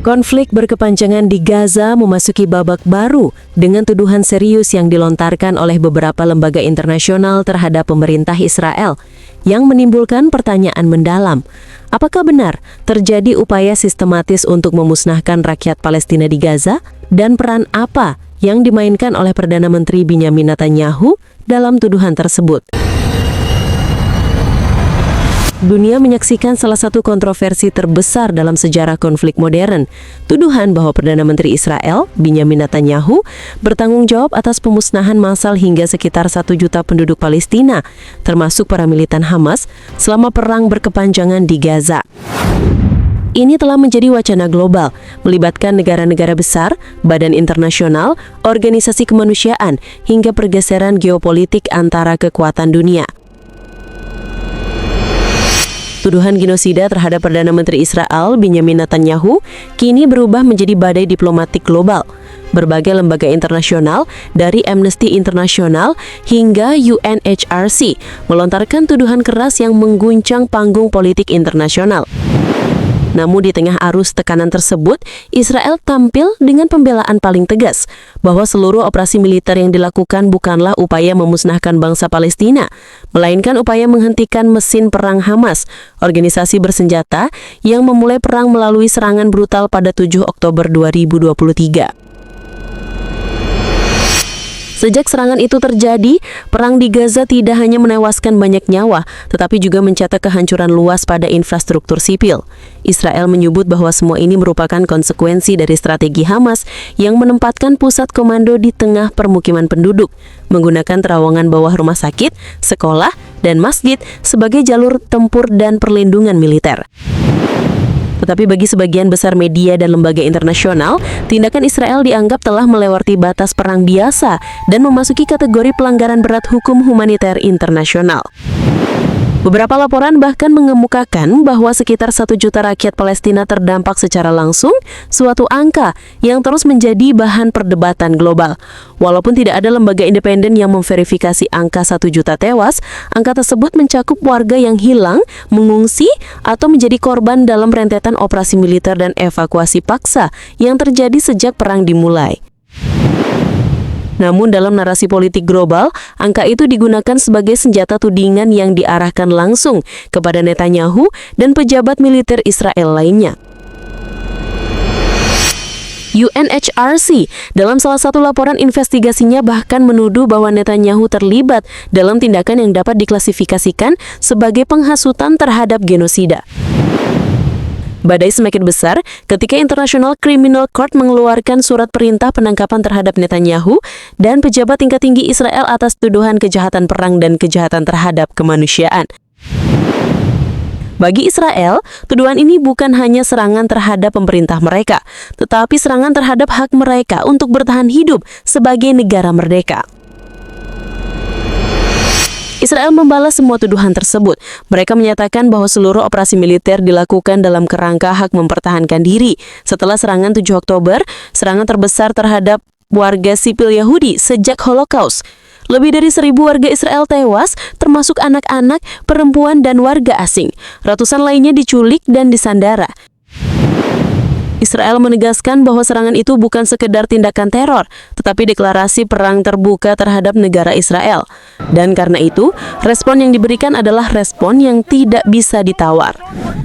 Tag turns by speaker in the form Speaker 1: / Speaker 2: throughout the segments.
Speaker 1: Konflik berkepanjangan di Gaza memasuki babak baru dengan tuduhan serius yang dilontarkan oleh beberapa lembaga internasional terhadap pemerintah Israel yang menimbulkan pertanyaan mendalam. Apakah benar terjadi upaya sistematis untuk memusnahkan rakyat Palestina di Gaza? Dan peran apa yang dimainkan oleh Perdana Menteri Benjamin Netanyahu dalam tuduhan tersebut? Dunia menyaksikan salah satu kontroversi terbesar dalam sejarah konflik modern. Tuduhan bahwa Perdana Menteri Israel, Benjamin Netanyahu, bertanggung jawab atas pemusnahan massal hingga sekitar 1 juta penduduk Palestina, termasuk para militan Hamas, selama perang berkepanjangan di Gaza. Ini telah menjadi wacana global, melibatkan negara-negara besar, badan internasional, organisasi kemanusiaan, hingga pergeseran geopolitik antara kekuatan dunia. Tuduhan genosida terhadap Perdana Menteri Israel, Benjamin Netanyahu, kini berubah menjadi badai diplomatik global. Berbagai lembaga internasional, dari Amnesty International hingga UNHRC, melontarkan tuduhan keras yang mengguncang panggung politik internasional. Namun di tengah arus tekanan tersebut, Israel tampil dengan pembelaan paling tegas bahwa seluruh operasi militer yang dilakukan bukanlah upaya memusnahkan bangsa Palestina, melainkan upaya menghentikan mesin perang Hamas, organisasi bersenjata yang memulai perang melalui serangan brutal pada 7 Oktober 2023. Sejak serangan itu terjadi, perang di Gaza tidak hanya menewaskan banyak nyawa, tetapi juga mencetak kehancuran luas pada infrastruktur sipil. Israel menyebut bahwa semua ini merupakan konsekuensi dari strategi Hamas yang menempatkan pusat komando di tengah permukiman penduduk, menggunakan terowongan bawah rumah sakit, sekolah, dan masjid sebagai jalur tempur dan perlindungan militer. Tetapi bagi sebagian besar media dan lembaga internasional, tindakan Israel dianggap telah melewati batas perang biasa dan memasuki kategori pelanggaran berat hukum humaniter internasional. Beberapa laporan bahkan mengemukakan bahwa sekitar 1 juta rakyat Palestina terdampak secara langsung, suatu angka yang terus menjadi bahan perdebatan global. Walaupun tidak ada lembaga independen yang memverifikasi angka 1 juta tewas, angka tersebut mencakup warga yang hilang, mengungsi, atau menjadi korban dalam rentetan operasi militer dan evakuasi paksa yang terjadi sejak perang dimulai. Namun dalam narasi politik global, angka itu digunakan sebagai senjata tudingan yang diarahkan langsung kepada Netanyahu dan pejabat militer Israel lainnya. UNHRC dalam salah satu laporan investigasinya bahkan menuduh bahwa Netanyahu terlibat dalam tindakan yang dapat diklasifikasikan sebagai penghasutan terhadap genosida. Badai semakin besar ketika International Criminal Court mengeluarkan surat perintah penangkapan terhadap Netanyahu dan pejabat tingkat tinggi Israel atas tuduhan kejahatan perang dan kejahatan terhadap kemanusiaan. Bagi Israel, tuduhan ini bukan hanya serangan terhadap pemerintah mereka, tetapi serangan terhadap hak mereka untuk bertahan hidup sebagai negara merdeka. Israel membalas semua tuduhan tersebut. Mereka menyatakan bahwa seluruh operasi militer dilakukan dalam kerangka hak mempertahankan diri. Setelah serangan 7 Oktober, serangan terbesar terhadap warga sipil Yahudi sejak Holocaust. Lebih dari 1.000 warga Israel tewas, termasuk anak-anak, perempuan, dan warga asing. Ratusan lainnya diculik dan disandara. Israel menegaskan bahwa serangan itu bukan sekedar tindakan teror, tetapi deklarasi perang terbuka terhadap negara Israel. Dan karena itu, respon yang diberikan adalah respon yang tidak bisa ditawar.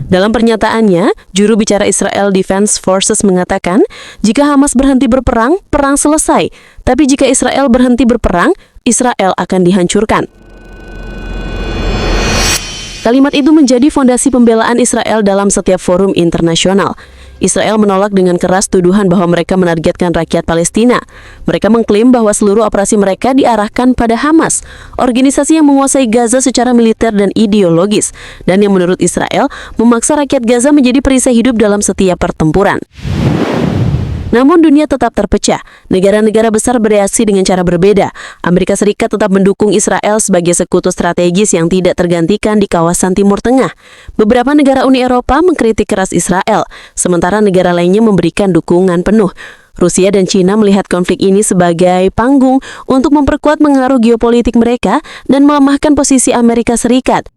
Speaker 1: Dalam pernyataannya, juru bicara Israel Defense Forces mengatakan, jika Hamas berhenti berperang, perang selesai. Tapi jika Israel berhenti berperang, Israel akan dihancurkan. Kalimat itu menjadi fondasi pembelaan Israel dalam setiap forum internasional. Israel menolak dengan keras tuduhan bahwa mereka menargetkan rakyat Palestina. Mereka mengklaim bahwa seluruh operasi mereka diarahkan pada Hamas, organisasi yang menguasai Gaza secara militer dan ideologis, dan yang menurut Israel memaksa rakyat Gaza menjadi perisai hidup dalam setiap pertempuran. Namun dunia tetap terpecah. Negara-negara besar bereaksi dengan cara berbeda. Amerika Serikat tetap mendukung Israel sebagai sekutu strategis yang tidak tergantikan di kawasan Timur Tengah. Beberapa negara Uni Eropa mengkritik keras Israel, sementara negara lainnya memberikan dukungan penuh. Rusia dan China melihat konflik ini sebagai panggung untuk memperkuat pengaruh geopolitik mereka dan melemahkan posisi Amerika Serikat.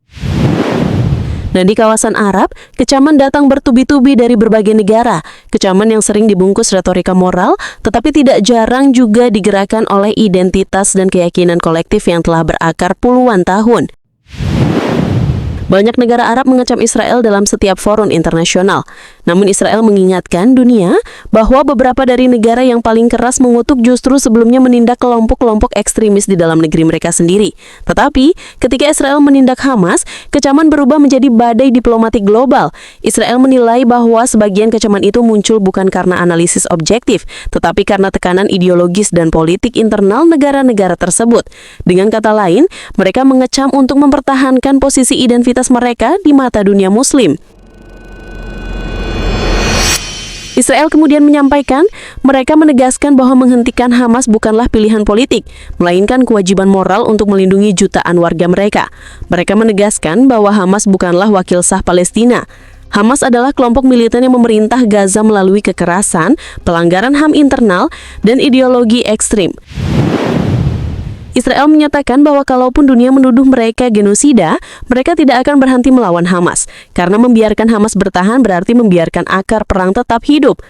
Speaker 1: Nah, di kawasan Arab, kecaman datang bertubi-tubi dari berbagai negara. Kecaman yang sering dibungkus retorika moral, tetapi tidak jarang juga digerakkan oleh identitas dan keyakinan kolektif yang telah berakar puluhan tahun. Banyak negara Arab mengecam Israel dalam setiap forum internasional. Namun Israel mengingatkan dunia bahwa beberapa dari negara yang paling keras mengutuk justru sebelumnya menindak kelompok-kelompok ekstremis di dalam negeri mereka sendiri. Tetapi, ketika Israel menindak Hamas, kecaman berubah menjadi badai diplomatik global. Israel menilai bahwa sebagian kecaman itu muncul bukan karena analisis objektif, tetapi karena tekanan ideologis dan politik internal negara-negara tersebut. Dengan kata lain, mereka mengecam untuk mempertahankan posisi identitas mereka di mata dunia muslim. Israel kemudian menyampaikan, mereka menegaskan bahwa menghentikan Hamas bukanlah pilihan politik, melainkan kewajiban moral untuk melindungi jutaan warga mereka. Mereka menegaskan bahwa Hamas bukanlah wakil sah Palestina. Hamas adalah kelompok militer yang memerintah Gaza melalui kekerasan, pelanggaran HAM internal, dan ideologi ekstrim. Israel menyatakan bahwa kalaupun dunia menuduh mereka genosida, mereka tidak akan berhenti melawan Hamas. Karena membiarkan Hamas bertahan berarti membiarkan akar perang tetap hidup.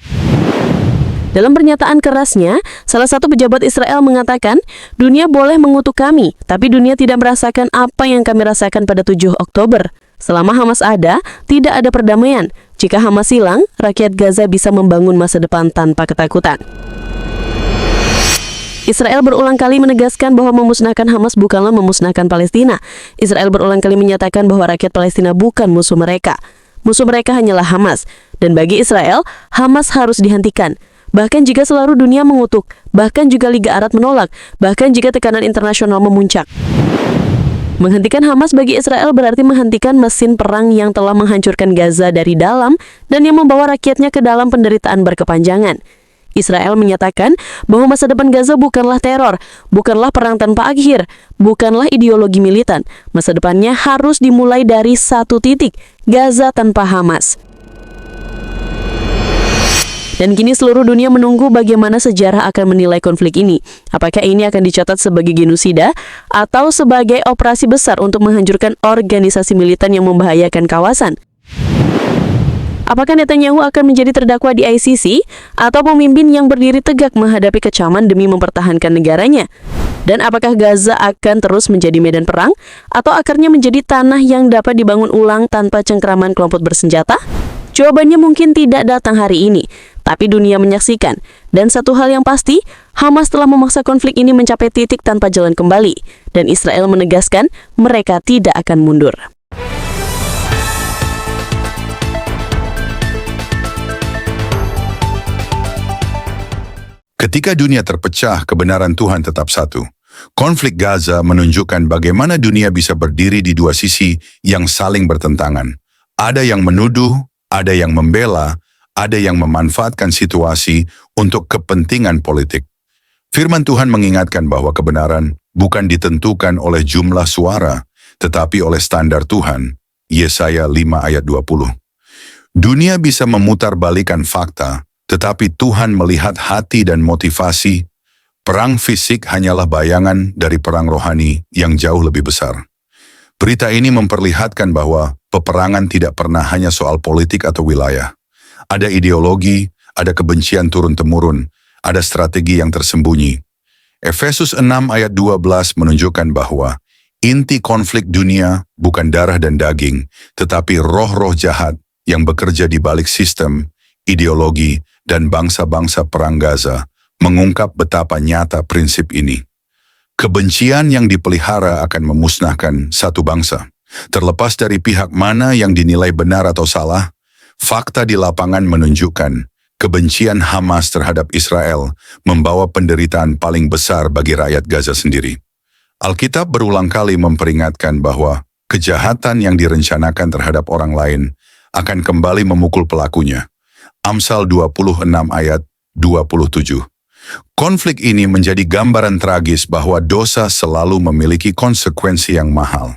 Speaker 1: Dalam pernyataan kerasnya, salah satu pejabat Israel mengatakan, dunia boleh mengutuk kami, tapi dunia tidak merasakan apa yang kami rasakan pada 7 Oktober. Selama Hamas ada, tidak ada perdamaian. Jika Hamas hilang, rakyat Gaza bisa membangun masa depan tanpa ketakutan. Israel berulang kali menegaskan bahwa memusnahkan Hamas bukanlah memusnahkan Palestina. Israel berulang kali menyatakan bahwa rakyat Palestina bukan musuh mereka. Musuh mereka hanyalah Hamas. Dan bagi Israel, Hamas harus dihentikan. Bahkan jika seluruh dunia mengutuk, bahkan juga Liga Arab menolak, bahkan jika tekanan internasional memuncak. Menghentikan Hamas bagi Israel berarti menghentikan mesin perang yang telah menghancurkan Gaza dari dalam dan yang membawa rakyatnya ke dalam penderitaan berkepanjangan. Israel menyatakan bahwa masa depan Gaza bukanlah teror, bukanlah perang tanpa akhir, bukanlah ideologi militan. Masa depannya harus dimulai dari satu titik, Gaza tanpa Hamas. Dan kini seluruh dunia menunggu bagaimana sejarah akan menilai konflik ini. Apakah ini akan dicatat sebagai genosida atau sebagai operasi besar untuk menghancurkan organisasi militan yang membahayakan kawasan? Apakah Netanyahu akan menjadi terdakwa di ICC atau pemimpin yang berdiri tegak menghadapi kecaman demi mempertahankan negaranya? Dan apakah Gaza akan terus menjadi medan perang atau akarnya menjadi tanah yang dapat dibangun ulang tanpa cengkraman kelompok bersenjata? Jawabannya mungkin tidak datang hari ini, tapi dunia menyaksikan. Dan satu hal yang pasti, Hamas telah memaksa konflik ini mencapai titik tanpa jalan kembali. Dan Israel menegaskan mereka tidak akan mundur.
Speaker 2: Ketika dunia terpecah, kebenaran Tuhan tetap satu. Konflik Gaza menunjukkan bagaimana dunia bisa berdiri di dua sisi yang saling bertentangan. Ada yang menuduh, ada yang membela, ada yang memanfaatkan situasi untuk kepentingan politik. Firman Tuhan mengingatkan bahwa kebenaran bukan ditentukan oleh jumlah suara, tetapi oleh standar Tuhan. Yesaya 5 ayat 20. Dunia bisa memutarbalikkan fakta, tetapi Tuhan melihat hati dan motivasi. Perang fisik hanyalah bayangan dari perang rohani yang jauh lebih besar. Berita ini memperlihatkan bahwa peperangan tidak pernah hanya soal politik atau wilayah. Ada ideologi, ada kebencian turun-temurun, ada strategi yang tersembunyi. Efesus 6 ayat 12 menunjukkan bahwa inti konflik dunia bukan darah dan daging, tetapi roh-roh jahat yang bekerja di balik sistem, ideologi, dan bangsa-bangsa perang Gaza mengungkap betapa nyata prinsip ini. Kebencian yang dipelihara akan memusnahkan satu bangsa. Terlepas dari pihak mana yang dinilai benar atau salah, fakta di lapangan menunjukkan kebencian Hamas terhadap Israel membawa penderitaan paling besar bagi rakyat Gaza sendiri. Alkitab berulang kali memperingatkan bahwa kejahatan yang direncanakan terhadap orang lain akan kembali memukul pelakunya. Amsal 26 ayat 27. Konflik ini menjadi gambaran tragis bahwa dosa selalu memiliki konsekuensi yang mahal.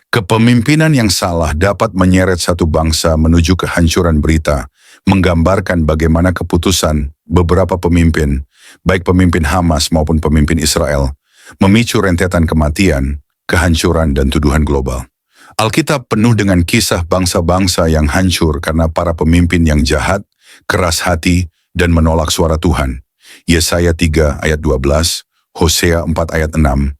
Speaker 2: Kepemimpinan yang salah dapat menyeret satu bangsa menuju kehancuran berita, menggambarkan bagaimana keputusan beberapa pemimpin, baik pemimpin Hamas maupun pemimpin Israel, memicu rentetan kematian, kehancuran, dan tuduhan global. Alkitab penuh dengan kisah bangsa-bangsa yang hancur karena para pemimpin yang jahat, keras hati, dan menolak suara Tuhan. Yesaya 3 ayat 12, Hosea 4 ayat 6.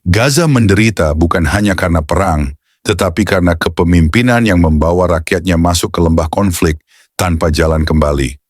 Speaker 2: Gaza menderita bukan hanya karena perang, tetapi karena kepemimpinan yang membawa rakyatnya masuk ke lembah konflik tanpa jalan kembali.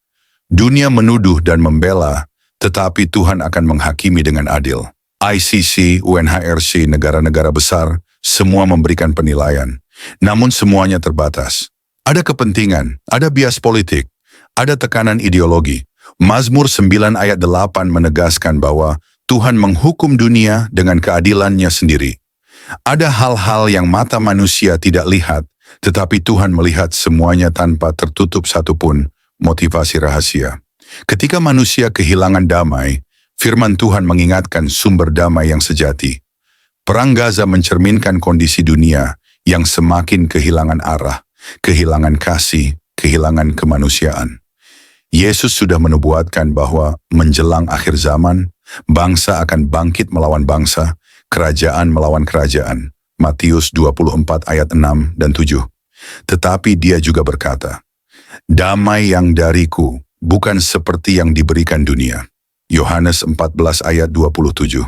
Speaker 2: Dunia menuduh dan membela, tetapi Tuhan akan menghakimi dengan adil. ICC, UNHRC, negara-negara besar, semua memberikan penilaian. Namun semuanya terbatas. Ada kepentingan, ada bias politik, ada tekanan ideologi. Mazmur 9 ayat 8 menegaskan bahwa Tuhan menghukum dunia dengan keadilannya sendiri. Ada hal-hal yang mata manusia tidak lihat, tetapi Tuhan melihat semuanya tanpa tertutup satupun motivasi rahasia. Ketika manusia kehilangan damai, firman Tuhan mengingatkan sumber damai yang sejati. Perang Gaza mencerminkan kondisi dunia yang semakin kehilangan arah, kehilangan kasih, kehilangan kemanusiaan. Yesus sudah menubuatkan bahwa menjelang akhir zaman, bangsa akan bangkit melawan bangsa, kerajaan melawan kerajaan. Matius 24 ayat 6 dan 7. Tetapi dia juga berkata, damai yang dariku bukan seperti yang diberikan dunia. Yohanes 14 ayat 27.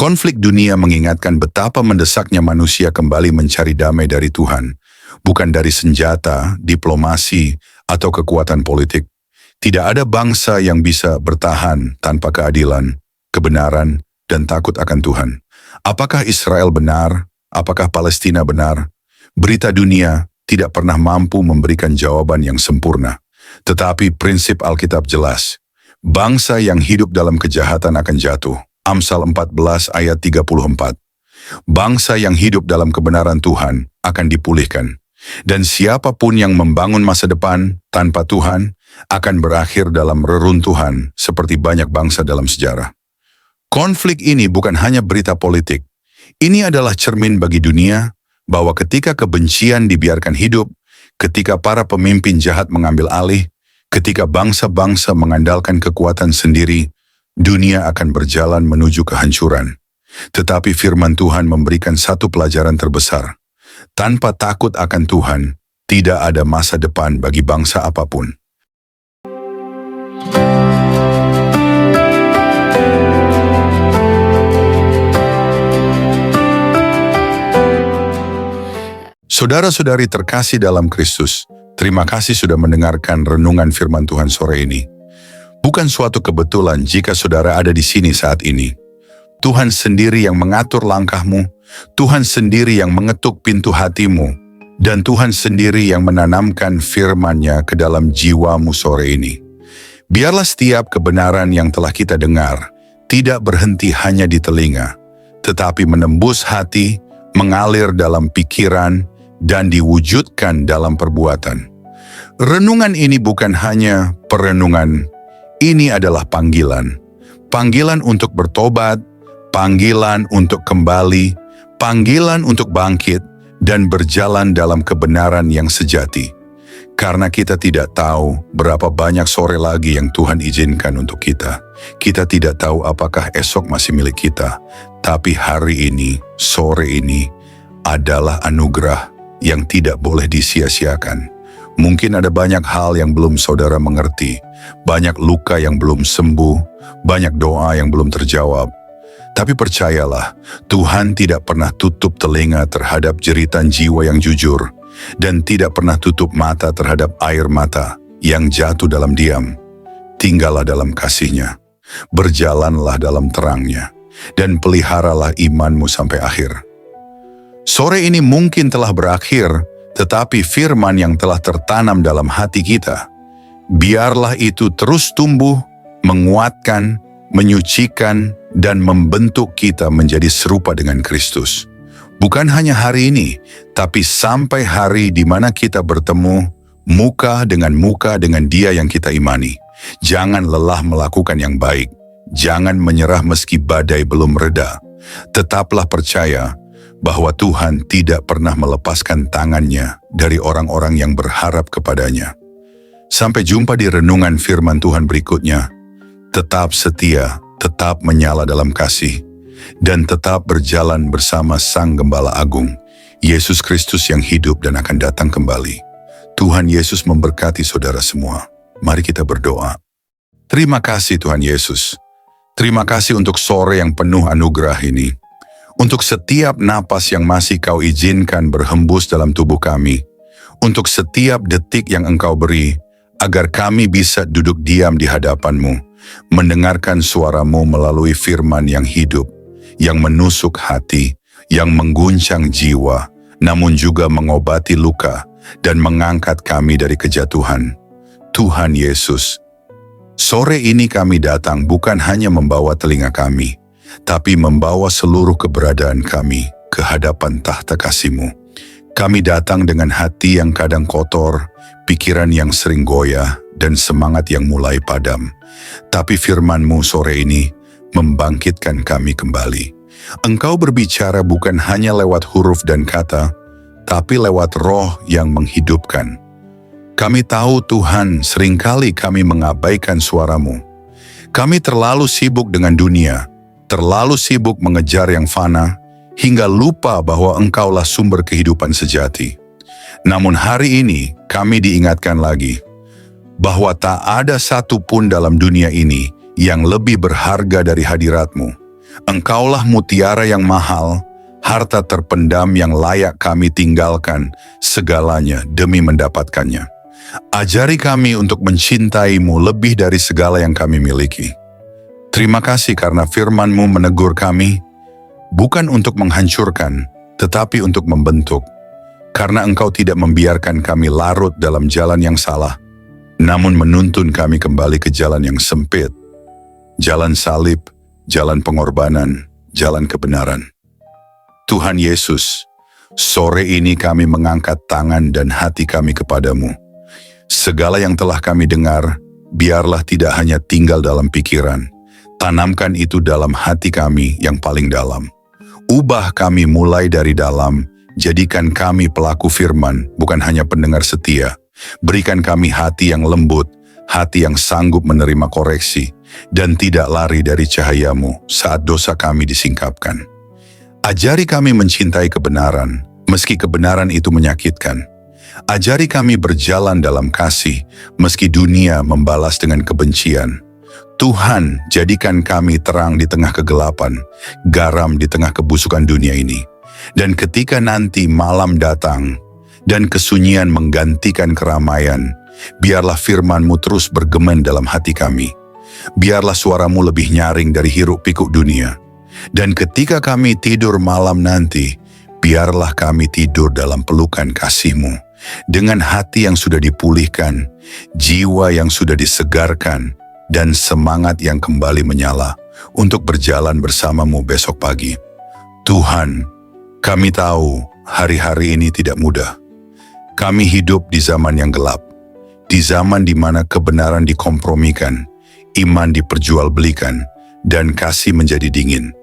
Speaker 2: Konflik dunia mengingatkan betapa mendesaknya manusia kembali mencari damai dari Tuhan, bukan dari senjata, diplomasi, atau kekuatan politik. Tidak ada bangsa yang bisa bertahan tanpa keadilan, kebenaran, dan takut akan Tuhan. Apakah Israel benar? Apakah Palestina benar? Berita dunia tidak pernah mampu memberikan jawaban yang sempurna. Tetapi prinsip Alkitab jelas. Bangsa yang hidup dalam kejahatan akan jatuh. Amsal 14 ayat 34. Bangsa yang hidup dalam kebenaran Tuhan akan dipulihkan. Dan siapapun yang membangun masa depan tanpa Tuhan akan berakhir dalam reruntuhan seperti banyak bangsa dalam sejarah. Konflik ini bukan hanya berita politik. Ini adalah cermin bagi dunia bahwa ketika kebencian dibiarkan hidup, ketika para pemimpin jahat mengambil alih, ketika bangsa-bangsa mengandalkan kekuatan sendiri, dunia akan berjalan menuju kehancuran. Tetapi firman Tuhan memberikan satu pelajaran terbesar. Tanpa takut akan Tuhan, tidak ada masa depan bagi bangsa apapun. Saudara-saudari terkasih dalam Kristus, terima kasih sudah mendengarkan renungan firman Tuhan sore ini. Bukan suatu kebetulan jika saudara ada di sini saat ini. Tuhan sendiri yang mengatur langkahmu, Tuhan sendiri yang mengetuk pintu hatimu, dan Tuhan sendiri yang menanamkan firman-Nya ke dalam jiwamu sore ini. Biarlah setiap kebenaran yang telah kita dengar tidak berhenti hanya di telinga, tetapi menembus hati, mengalir dalam pikiran, dan diwujudkan dalam perbuatan. Renungan ini bukan hanya perenungan, ini adalah panggilan. Panggilan untuk bertobat, panggilan untuk kembali, panggilan untuk bangkit, dan berjalan dalam kebenaran yang sejati. Karena kita tidak tahu berapa banyak sore lagi yang Tuhan izinkan untuk kita. Kita tidak tahu apakah esok masih milik kita, tapi hari ini, sore ini, adalah anugerah yang tidak boleh disia-siakan. Mungkin ada banyak hal yang belum saudara mengerti, banyak luka yang belum sembuh, banyak doa yang belum terjawab. Tapi percayalah, Tuhan tidak pernah tutup telinga terhadap jeritan jiwa yang jujur, dan tidak pernah tutup mata terhadap air mata yang jatuh dalam diam. Tinggallah dalam kasih-Nya, berjalanlah dalam terang-Nya, dan peliharalah imanmu sampai akhir. Sore ini mungkin telah berakhir, tetapi firman yang telah tertanam dalam hati kita, biarlah itu terus tumbuh, menguatkan, menyucikan, dan membentuk kita menjadi serupa dengan Kristus. Bukan hanya hari ini, tapi sampai hari di mana kita bertemu muka dengan Dia yang kita imani. Jangan lelah melakukan yang baik. Jangan menyerah meski badai belum reda. Tetaplah percaya bahwa Tuhan tidak pernah melepaskan tangan-Nya dari orang-orang yang berharap kepadanya. Sampai jumpa di renungan firman Tuhan berikutnya. Tetap setia, tetap menyala dalam kasih, dan tetap berjalan bersama Sang Gembala Agung Yesus Kristus yang hidup dan akan datang kembali. Tuhan Yesus memberkati saudara semua. Mari kita berdoa. Terima kasih Tuhan Yesus. Terima kasih untuk sore yang penuh anugerah ini. Untuk setiap napas yang masih Kau izinkan berhembus dalam tubuh kami. Untuk setiap detik yang Engkau beri, agar kami bisa duduk diam di hadapan-Mu, mendengarkan suara-Mu melalui firman yang hidup, yang menusuk hati, yang mengguncang jiwa, namun juga mengobati luka dan mengangkat kami dari kejatuhan. Tuhan Yesus, sore ini kami datang bukan hanya membawa telinga kami, tapi membawa seluruh keberadaan kami ke hadapan tahta kasih-Mu. Kami datang dengan hati yang kadang kotor, pikiran yang sering goyah, dan semangat yang mulai padam. Tapi firman-Mu sore ini membangkitkan kami kembali. Engkau berbicara bukan hanya lewat huruf dan kata, tapi lewat roh yang menghidupkan. Kami tahu Tuhan, seringkali kami mengabaikan suara-Mu. Kami terlalu sibuk dengan dunia, terlalu sibuk mengejar yang fana, hingga lupa bahwa Engkaulah sumber kehidupan sejati. Namun hari ini kami diingatkan lagi, bahwa tak ada satu pun dalam dunia ini yang lebih berharga dari hadirat-Mu. Engkaulah mutiara yang mahal, harta terpendam yang layak kami tinggalkan segalanya demi mendapatkannya. Ajari kami untuk mencintai-Mu lebih dari segala yang kami miliki. Terima kasih karena firman-Mu menegur kami, bukan untuk menghancurkan, tetapi untuk membentuk. Karena Engkau tidak membiarkan kami larut dalam jalan yang salah, namun menuntun kami kembali ke jalan yang sempit, jalan salib, jalan pengorbanan, jalan kebenaran. Tuhan Yesus, sore ini kami mengangkat tangan dan hati kami kepadamu. Segala yang telah kami dengar, biarlah tidak hanya tinggal dalam pikiran. Tanamkan itu dalam hati kami yang paling dalam. Ubah kami mulai dari dalam, jadikan kami pelaku firman, bukan hanya pendengar setia. Berikan kami hati yang lembut, hati yang sanggup menerima koreksi, dan tidak lari dari cahaya-Mu saat dosa kami disingkapkan. Ajari kami mencintai kebenaran, meski kebenaran itu menyakitkan. Ajari kami berjalan dalam kasih, meski dunia membalas dengan kebencian. Tuhan, jadikan kami terang di tengah kegelapan, garam di tengah kebusukan dunia ini. Dan ketika nanti malam datang, dan kesunyian menggantikan keramaian, biarlah firman-Mu terus bergema dalam hati kami. Biarlah suara-Mu lebih nyaring dari hiruk-pikuk dunia. Dan ketika kami tidur malam nanti, biarlah kami tidur dalam pelukan kasih-Mu. Dengan hati yang sudah dipulihkan, jiwa yang sudah disegarkan, dan semangat yang kembali menyala untuk berjalan bersama-Mu besok pagi. Tuhan, kami tahu hari-hari ini tidak mudah. Kami hidup di zaman yang gelap, di zaman di mana kebenaran dikompromikan, iman diperjualbelikan, dan kasih menjadi dingin.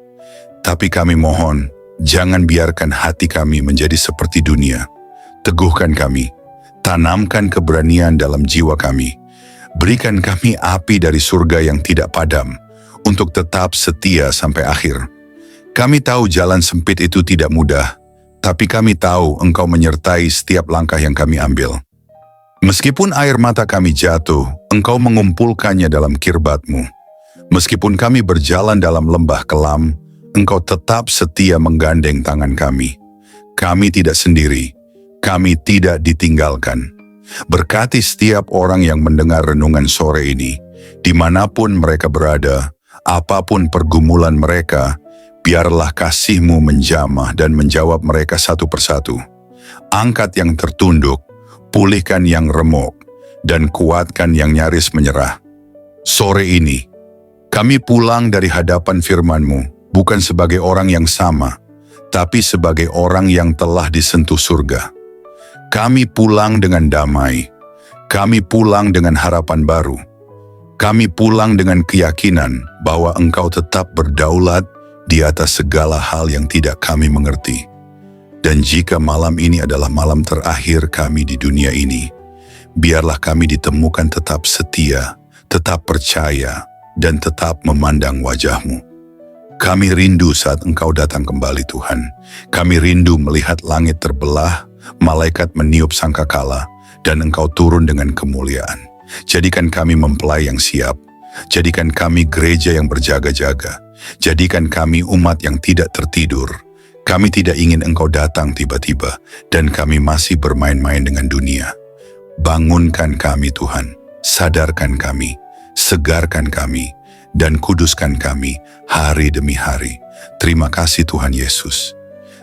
Speaker 2: Tapi kami mohon, jangan biarkan hati kami menjadi seperti dunia. Teguhkan kami, tanamkan keberanian dalam jiwa kami. Berikan kami api dari surga yang tidak padam, untuk tetap setia sampai akhir. Kami tahu jalan sempit itu tidak mudah, tapi kami tahu Engkau menyertai setiap langkah yang kami ambil. Meskipun air mata kami jatuh, Engkau mengumpulkannya dalam kirbat-Mu. Meskipun kami berjalan dalam lembah kelam, Engkau tetap setia menggandeng tangan kami. Kami tidak sendiri, kami tidak ditinggalkan. Berkati setiap orang yang mendengar renungan sore ini, dimanapun mereka berada, apapun pergumulan mereka, biarlah kasih-Mu menjamah dan menjawab mereka satu persatu. Angkat yang tertunduk, pulihkan yang remuk, dan kuatkan yang nyaris menyerah. Sore ini, kami pulang dari hadapan firman-Mu, bukan sebagai orang yang sama, tapi sebagai orang yang telah disentuh surga. Kami pulang dengan damai, kami pulang dengan harapan baru, kami pulang dengan keyakinan bahwa Engkau tetap berdaulat di atas segala hal yang tidak kami mengerti. Dan jika malam ini adalah malam terakhir kami di dunia ini, biarlah kami ditemukan tetap setia, tetap percaya, dan tetap memandang wajah-Mu. Kami rindu saat Engkau datang kembali Tuhan. Kami rindu melihat langit terbelah, malaikat meniup sangkakala, dan Engkau turun dengan kemuliaan. Jadikan kami mempelai yang siap. Jadikan kami gereja yang berjaga-jaga. Jadikan kami umat yang tidak tertidur. Kami tidak ingin Engkau datang tiba-tiba, dan kami masih bermain-main dengan dunia. Bangunkan kami Tuhan, sadarkan kami, segarkan kami, dan kuduskan kami hari demi hari. Terima kasih Tuhan Yesus.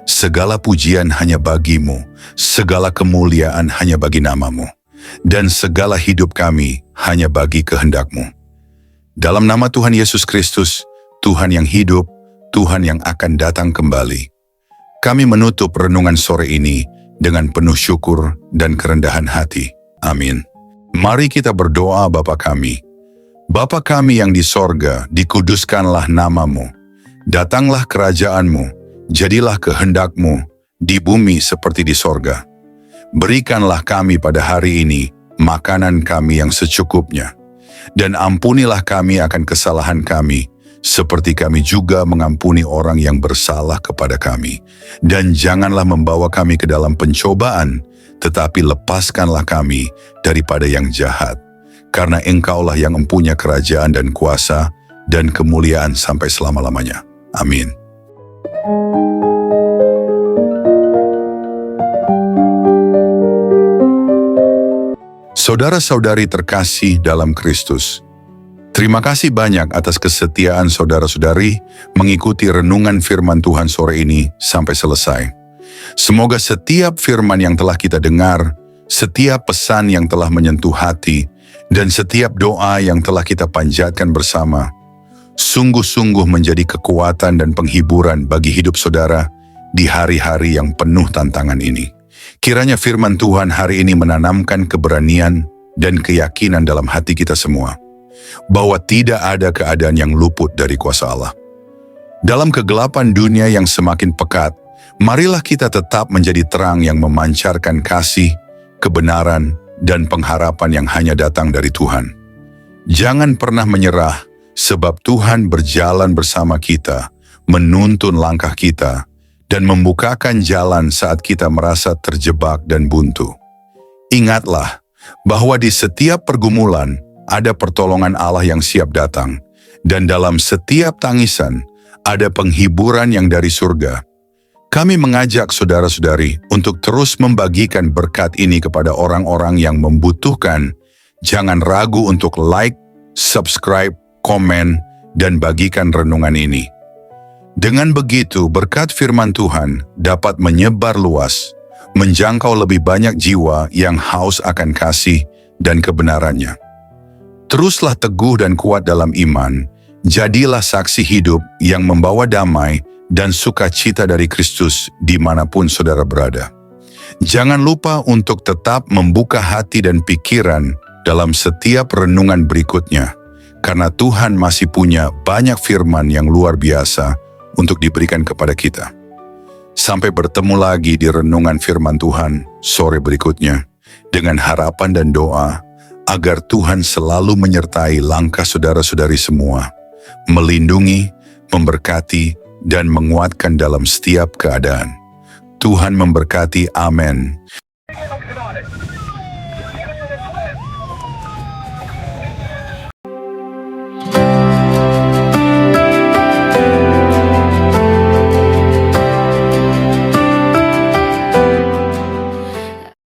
Speaker 2: Segala pujian hanya bagi-Mu, segala kemuliaan hanya bagi nama-Mu, dan segala hidup kami hanya bagi kehendak-Mu. Dalam nama Tuhan Yesus Kristus, Tuhan yang hidup, Tuhan yang akan datang kembali, kami menutup renungan sore ini dengan penuh syukur dan kerendahan hati. Amin. Mari kita berdoa. Bapa kami. Bapa kami yang di sorga, dikuduskanlah nama-Mu. Datanglah kerajaan-Mu, jadilah kehendak-Mu di bumi seperti di sorga. Berikanlah kami pada hari ini makanan kami yang secukupnya. Dan ampunilah kami akan kesalahan kami, seperti kami juga mengampuni orang yang bersalah kepada kami. Dan janganlah membawa kami ke dalam pencobaan, tetapi lepaskanlah kami daripada yang jahat. Karena Engkaulah yang mempunyai kerajaan dan kuasa dan kemuliaan sampai selama-lamanya. Amin. Saudara-saudari terkasih dalam Kristus, terima kasih banyak atas kesetiaan saudara-saudari mengikuti renungan firman Tuhan sore ini sampai selesai. Semoga setiap firman yang telah kita dengar, setiap pesan yang telah menyentuh hati, dan setiap doa yang telah kita panjatkan bersama, sungguh-sungguh menjadi kekuatan dan penghiburan bagi hidup saudara di hari-hari yang penuh tantangan ini. Kiranya firman Tuhan hari ini menanamkan keberanian dan keyakinan dalam hati kita semua, bahwa tidak ada keadaan yang luput dari kuasa Allah. Dalam kegelapan dunia yang semakin pekat, marilah kita tetap menjadi terang yang memancarkan kasih, kebenaran, dan pengharapan yang hanya datang dari Tuhan. Jangan pernah menyerah, sebab Tuhan berjalan bersama kita, menuntun langkah kita, dan membukakan jalan saat kita merasa terjebak dan buntu. Ingatlah bahwa di setiap pergumulan ada pertolongan Allah yang siap datang, dan dalam setiap tangisan ada penghiburan yang dari surga. Kami mengajak saudara-saudari untuk terus membagikan berkat ini kepada orang-orang yang membutuhkan. Jangan ragu untuk like, subscribe, komen, dan bagikan renungan ini. Dengan begitu, berkat firman Tuhan dapat menyebar luas, menjangkau lebih banyak jiwa yang haus akan kasih dan kebenarannya. Teruslah teguh dan kuat dalam iman, jadilah saksi hidup yang membawa damai dan sukacita dari Kristus dimanapun saudara berada. Jangan lupa untuk tetap membuka hati dan pikiran dalam setiap renungan berikutnya, karena Tuhan masih punya banyak firman yang luar biasa untuk diberikan kepada kita. Sampai bertemu lagi di renungan firman Tuhan sore berikutnya, dengan harapan dan doa agar Tuhan selalu menyertai langkah saudara-saudari semua, melindungi, memberkati, dan menguatkan dalam setiap keadaan. Tuhan memberkati. Amin.